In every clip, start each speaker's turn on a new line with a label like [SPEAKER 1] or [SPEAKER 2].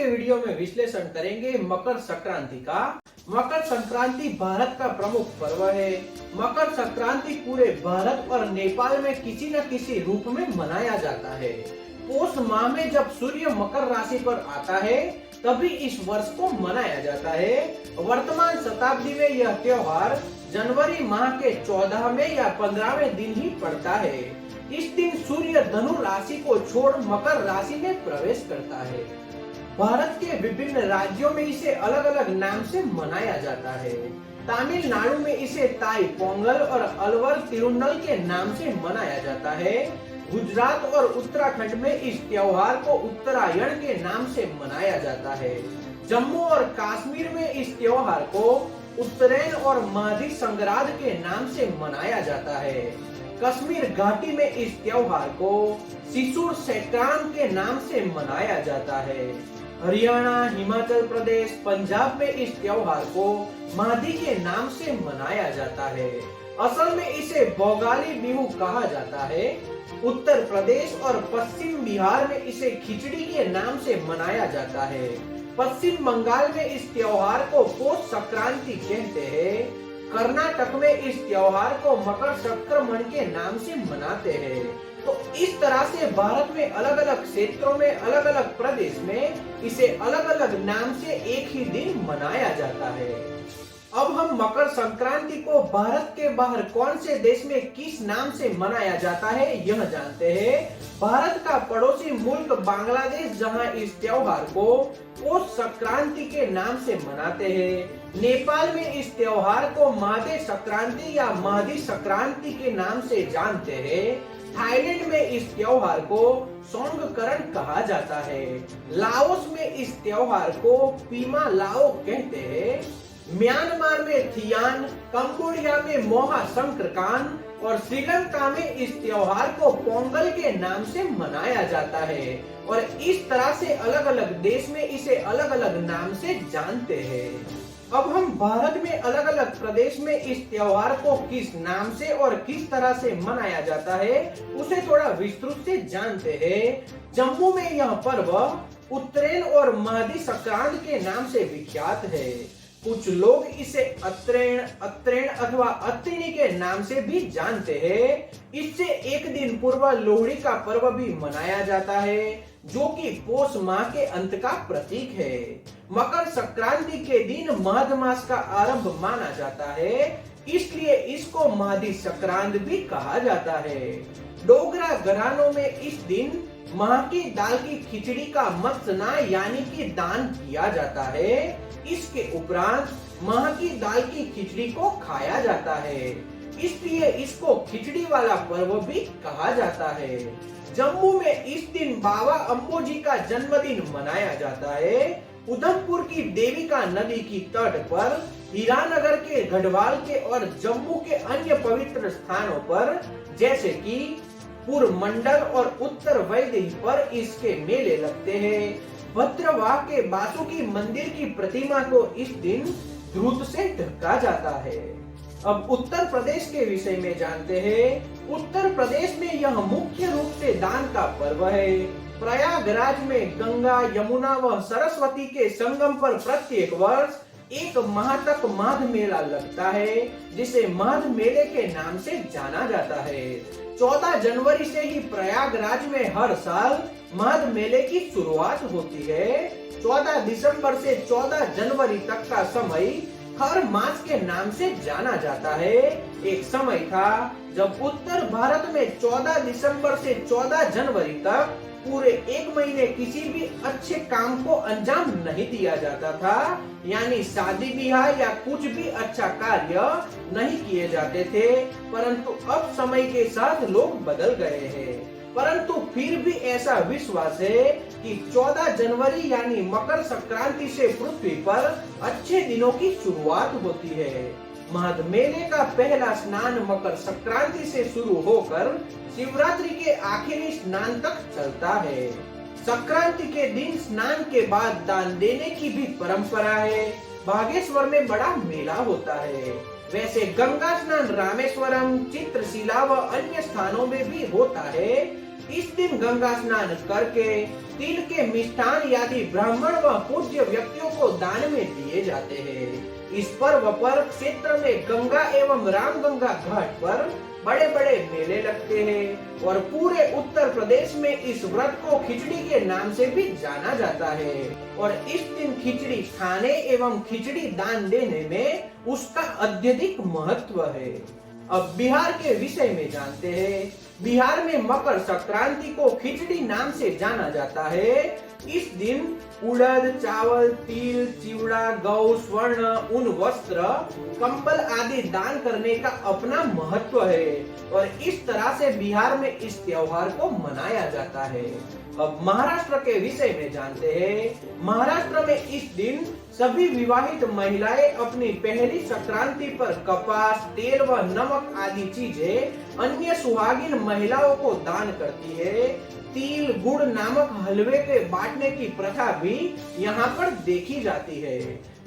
[SPEAKER 1] के वीडियो में विश्लेषण करेंगे मकर संक्रांति का। मकर संक्रांति भारत का प्रमुख पर्व है। मकर संक्रांति पूरे भारत और नेपाल में किसी न किसी रूप में मनाया जाता है। पौष माह में जब सूर्य मकर राशि पर आता है तभी इस वर्ष को मनाया जाता है। वर्तमान शताब्दी में यह त्योहार जनवरी माह के 14वें या 15वें दिन ही पड़ता है। इस दिन सूर्य धनु राशि को छोड़ मकर राशि में प्रवेश करता है। भारत के विभिन्न राज्यों में इसे अलग अलग नाम से मनाया जाता है। तमिलनाडु में इसे ताई पोंगल और अलवर तिरुन्नल के नाम से मनाया जाता है। गुजरात और उत्तराखंड में इस त्योहार को उत्तरायण के नाम से मनाया जाता है। जम्मू और कश्मीर में इस त्योहार को उत्तरायण और माघी संग्रांद के नाम से मनाया जाता है। कश्मीर घाटी में इस त्योहार को सिसुर संक्रांत के नाम से मनाया जाता है। हरियाणा, हिमाचल प्रदेश, पंजाब में इस त्योहार को माघी के नाम से मनाया जाता है। असल में इसे भोगाली बिहू कहा जाता है। उत्तर प्रदेश और पश्चिम बिहार में इसे खिचड़ी के नाम से मनाया जाता है। पश्चिम बंगाल में इस त्योहार को पौष संक्रांति कहते हैं। कर्नाटक में इस त्योहार को मकर संक्रमण के नाम से मनाते हैं। तो इस तरह से भारत में अलग अलग क्षेत्रों में अलग अलग प्रदेश में इसे अलग अलग नाम से एक ही दिन मनाया जाता है। अब हम मकर संक्रांति को भारत के बाहर कौन से देश में किस नाम से मनाया जाता है यह जानते हैं। भारत का पड़ोसी मुल्क बांग्लादेश जहां इस त्योहार को पौष संक्रांति के नाम से मनाते हैं। नेपाल में इस त्योहार को माघे संक्रांति या माघी संक्रांति के नाम से जानते हैं। थाईलैंड में इस त्योहार को सोंगकरण कहा जाता है। लाओस में इस त्योहार को पीमा लाओ कहते हैं। म्यांमार में थियान, कंबोडिया में मोहा संक्रकान और श्रीलंका में इस त्योहार को पोंगल के नाम से मनाया जाता है। और इस तरह से अलग अलग देश में इसे अलग अलग नाम से जानते हैं। अब हम भारत में अलग अलग प्रदेश में इस त्योहार को किस नाम से और किस तरह से मनाया जाता है उसे थोड़ा विस्तृत से जानते हैं। जम्मू में यह पर्व उत्तरायण और माघी संक्रांत के नाम से विख्यात है। कुछ लोग इसे अत्रैण अथवा अत्रिणी के नाम से भी जानते हैं। इससे एक दिन पूर्व लोहड़ी का पर्व भी मनाया जाता है जो कि पौष माह के अंत का प्रतीक है। मकर संक्रांति के दिन माघ मास का आरंभ माना जाता है, इसलिए इसको माघी संक्रांत भी कहा जाता है। डोगरा घरानों में इस दिन माह की दाल की खिचड़ी का मत्सना यानी कि दान किया जाता है। इसके उपरांत माह की दाल की खिचड़ी को खाया जाता है, इसलिए इसको खिचड़ी वाला पर्व भी कहा जाता है। जम्मू में इस दिन बाबा अम्बोजी का जन्मदिन मनाया जाता है। उधमपुर की देविका नदी की तट पर, हीरानगर के गढ़वाल के और जम्मू के अन्य पवित्र स्थानों पर जैसे कि पूर्व मंडल और उत्तर वैदेही पर इसके मेले लगते हैं। भद्रवाह के बासुकी मंदिर की प्रतिमा को इस दिन द्रुत से ढका जाता है। अब उत्तर प्रदेश के विषय में जानते हैं। उत्तर प्रदेश में यह मुख्य रूप से दान का पर्व है। प्रयागराज में गंगा, यमुना व सरस्वती के संगम पर प्रत्येक वर्ष एक माह तक माघ मेला लगता है, जिसे माघ मेले के नाम से जाना जाता है। 14 जनवरी से ही प्रयागराज में हर साल माघ मेले की शुरुआत होती है। 14 दिसंबर से 14 जनवरी तक का समय हर मास के नाम से जाना जाता है। एक समय था जब उत्तर भारत में 14 दिसंबर से 14 जनवरी तक पूरे एक महीने किसी भी अच्छे काम को अंजाम नहीं दिया जाता था, यानी शादी ब्याह या कुछ भी अच्छा कार्य नहीं किए जाते थे। परंतु अब समय के साथ लोग बदल गए हैं। परंतु फिर भी ऐसा विश्वास है कि 14 जनवरी यानी मकर संक्रांति से पृथ्वी पर अच्छे दिनों की शुरुआत होती है। माघ मेले का पहला स्नान मकर संक्रांति से शुरू होकर शिवरात्रि के आखिरी स्नान तक चलता है। संक्रांति के दिन स्नान के बाद दान देने की भी परंपरा है। बागेश्वर में बड़ा मेला होता है। वैसे गंगा स्नान रामेश्वरम, चित्रशिला व अन्य स्थानों में भी होता है। इस दिन गंगा स्नान करके तिल के मिष्ठान आदि ब्राह्मण व पूज्य व्यक्तियों को दान में दिए जाते हैं। इस पर्व पर क्षेत्र में गंगा एवं रामगंगा घाट पर बड़े बड़े मेले लगते हैं और पूरे उत्तर प्रदेश में इस व्रत को खिचड़ी के नाम से भी जाना जाता है और इस दिन खिचड़ी खाने एवं खिचड़ी दान देने में उसका अत्यधिक महत्व है। अब बिहार के विषय में जानते हैं। बिहार में मकर संक्रांति को खिचड़ी नाम से जाना जाता है। इस दिन उड़द, चावल, तिल, चिवड़ा, गौ, स्वर्ण, ऊन, वस्त्र, कंबल आदि दान करने का अपना महत्व है और इस तरह से बिहार में इस त्योहार को मनाया जाता है। अब महाराष्ट्र के विषय में जानते हैं। महाराष्ट्र में इस दिन सभी विवाहित महिलाएं अपनी पहली संक्रांति पर कपास, तेल व नमक आदि चीजें अन्य सुहागिन महिलाओं को दान करती है। तिल, गुड़ नामक हलवे के बांटने की प्रथा भी यहाँ पर देखी जाती है।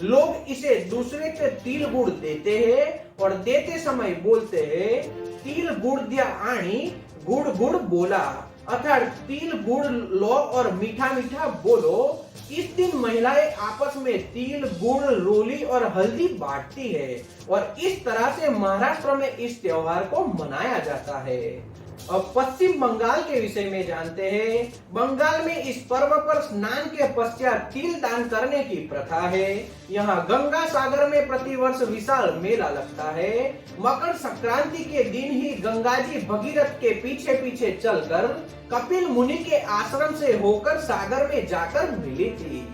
[SPEAKER 1] लोग इसे दूसरे के तिल गुड़ देते हैं और देते समय बोलते हैं, तिल गुड़ दिया आणी, गुड़ गुड़ बोला, अर्थात तिल गुड़ लो और मीठा मीठा बोलो। इस दिन महिलाएं आपस में तिल, गुड़, रोली और हल्दी बांटती है और इस तरह से महाराष्ट्र में इस त्योहार को मनाया जाता है। अब पश्चिम बंगाल के विषय में जानते हैं। बंगाल में इस पर्व पर स्नान के पश्चात तिल दान करने की प्रथा है। यहाँ गंगा सागर में प्रतिवर्ष विशाल मेला लगता है। मकर संक्रांति के दिन ही गंगा जी भगीरथ के पीछे पीछे चलकर कपिल मुनि के आश्रम से होकर सागर में जाकर मिली थी।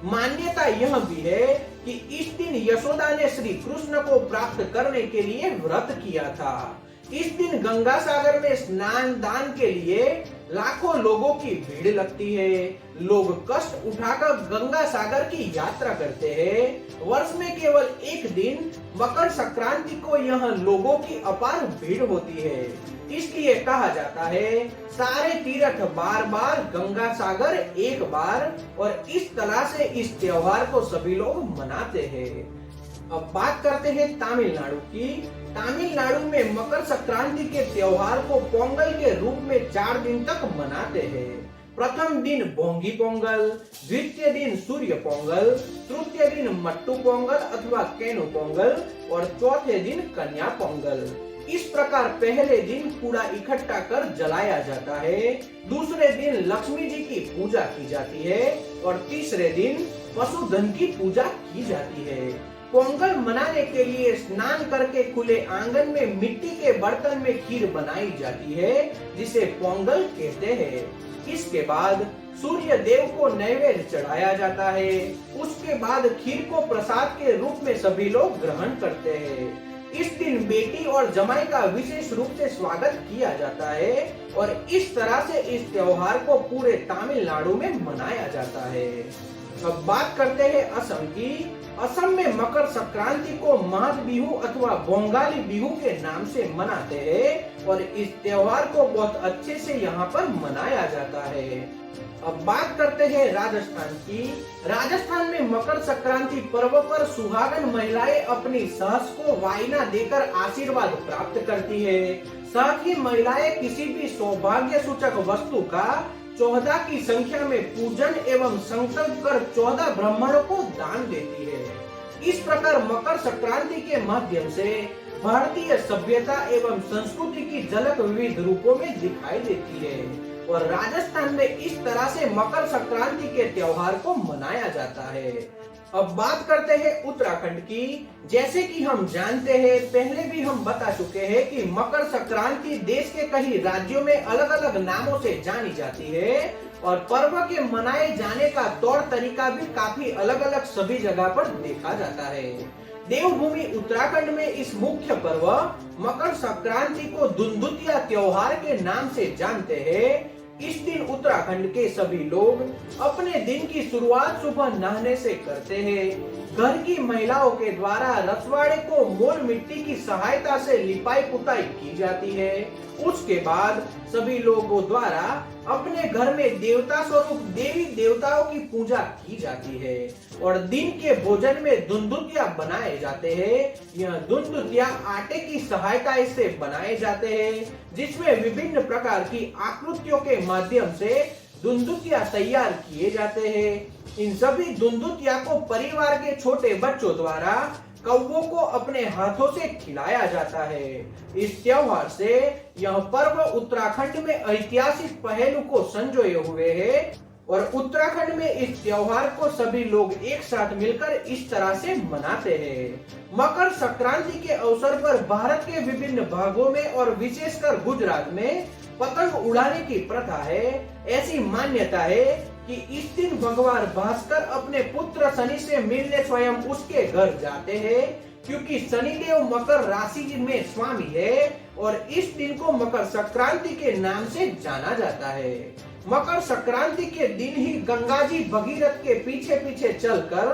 [SPEAKER 1] मान्यता यह भी है कि इस दिन यशोदा ने श्री कृष्ण को प्राप्त करने के लिए व्रत किया था। इस दिन गंगा सागर में स्नान दान के लिए लाखों लोगों की भीड़ लगती है। लोग कष्ट उठाकर गंगा सागर की यात्रा करते हैं। वर्ष में केवल एक दिन मकर संक्रांति को यहाँ लोगों की अपार भीड़ होती है। इसलिए कहा जाता है, सारे तीर्थ बार बार, गंगा सागर एक बार। और इस तरह से इस त्योहार को सभी लोग मनाते हैं। अब बात करते हैं तमिलनाडु की। तमिलनाडु में मकर संक्रांति के त्योहार को पोंगल के रूप में 4 दिन तक मनाते हैं। प्रथम दिन भोंगी पोंगल, द्वितीय दिन सूर्य पोंगल, तृतीय दिन मट्टू पोंगल अथवा केनु पोंगल और चौथे दिन कन्या पोंगल। इस प्रकार पहले दिन कूड़ा इकट्ठा कर जलाया जाता है, दूसरे दिन लक्ष्मी जी की पूजा की जाती है और तीसरे दिन पशुधन की पूजा की जाती है। पोंगल मनाने के लिए स्नान करके खुले आंगन में मिट्टी के बर्तन में खीर बनाई जाती है, जिसे पोंगल कहते हैं। इसके बाद सूर्य देव को नैवेद्य चढ़ाया जाता है। उसके बाद खीर को प्रसाद के रूप में सभी लोग ग्रहण करते हैं। इस दिन बेटी और जमाई का विशेष रूप से स्वागत किया जाता है और इस तरह से इस त्योहार को पूरे तमिलनाडु में मनाया जाता है। अब बात करते हैं असम की। असम में मकर संक्रांति को माघ बिहू अथवा बोंगाली बिहू के नाम से मनाते हैं और इस त्योहार को बहुत अच्छे से यहाँ पर मनाया जाता है। अब बात करते हैं राजस्थान की। राजस्थान में मकर संक्रांति पर्व पर सुहागन महिलाएं अपनी सास को वाइना देकर आशीर्वाद प्राप्त करती है। साथ ही महिलाएं किसी भी सौभाग्य सूचक वस्तु का 14 की संख्या में पूजन एवं संकल्प कर 14 ब्राह्मणों को दान देती है। इस प्रकार मकर संक्रांति के माध्यम से भारतीय सभ्यता एवं संस्कृति की झलक विविध रूपों में दिखाई देती है और राजस्थान में इस तरह से मकर संक्रांति के त्योहार को मनाया जाता है। अब बात करते हैं उत्तराखंड की। जैसे कि हम जानते हैं, पहले भी हम बता चुके हैं कि मकर संक्रांति देश के कई राज्यों में अलग अलग नामों से जानी जाती है और पर्व के मनाए जाने का तौर तरीका भी काफी अलग अलग सभी जगह पर देखा जाता है। देवभूमि उत्तराखंड में इस मुख्य पर्व मकर संक्रांति को दुंदुतिया त्योहार के नाम से जानते हैं। इस दिन उत्तराखंड के सभी लोग अपने दिन की शुरुआत सुबह नहाने से करते हैं। घर की महिलाओं के द्वारा रसवाड़े को मोल मिट्टी की सहायता से लिपाई पुताई की जाती है। उसके बाद सभी लोगों द्वारा अपने घर में देवता स्वरूप देवी देवताओं की पूजा की जाती है और दिन के भोजन में दुंदुतिया बनाए जाते हैं। यह दुंदुतिया आटे की सहायता से बनाए जाते हैं, जिसमें विभिन्न प्रकार की आकृतियों के माध्यम से दुंदुतिया तैयार किए जाते हैं। इन सभी दुंदुतिया को परिवार के छोटे बच्चों द्वारा कौवों को अपने हाथों से खिलाया जाता है। इस त्योहार से यह पर्व उत्तराखंड में ऐतिहासिक पहलू को संजोए हुए है और उत्तराखंड में इस त्योहार को सभी लोग एक साथ मिलकर इस तरह से मनाते हैं। मकर संक्रांति के अवसर पर भारत के विभिन्न भागों में और विशेषकर गुजरात में पतंग उड़ाने की प्रथा है। ऐसी मान्यता है कि इस दिन भगवान भास्कर अपने पुत्र शनि से मिलने स्वयं उसके घर जाते हैं, क्योंकि शनिदेव मकर राशि में स्वामी है और इस दिन को मकर संक्रांति के नाम से जाना जाता है। मकर संक्रांति के दिन ही गंगा जी भगीरथ के पीछे पीछे चलकर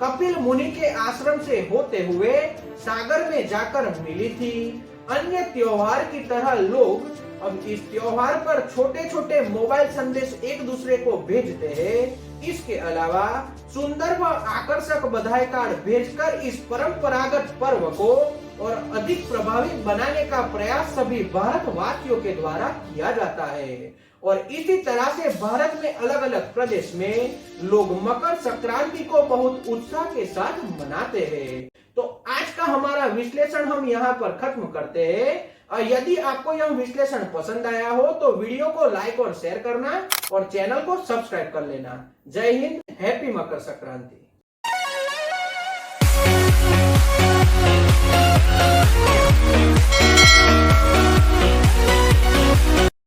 [SPEAKER 1] कपिल मुनि के आश्रम से होते हुए सागर में जाकर मिली थी। अन्य त्योहार की तरह लोग अब इस त्योहार पर छोटे छोटे मोबाइल संदेश एक दूसरे को भेजते हैं। इसके अलावा सुंदर व आकर्षक बधाई कार्ड भेजकर इस परंपरागत पर्व को और अधिक प्रभावी बनाने का प्रयास सभी भारतवासियों के द्वारा किया जाता है। और इसी तरह से भारत में अलग अलग प्रदेश में लोग मकर संक्रांति को बहुत उत्साह के साथ मनाते हैं। तो आज का हमारा विश्लेषण हम यहाँ पर खत्म करते हैं। और यदि आपको यह विश्लेषण पसंद आया हो तो वीडियो को लाइक और शेयर करना और चैनल को सब्सक्राइब कर लेना। जय हिंद, हैप्पी मकर संक्रांति।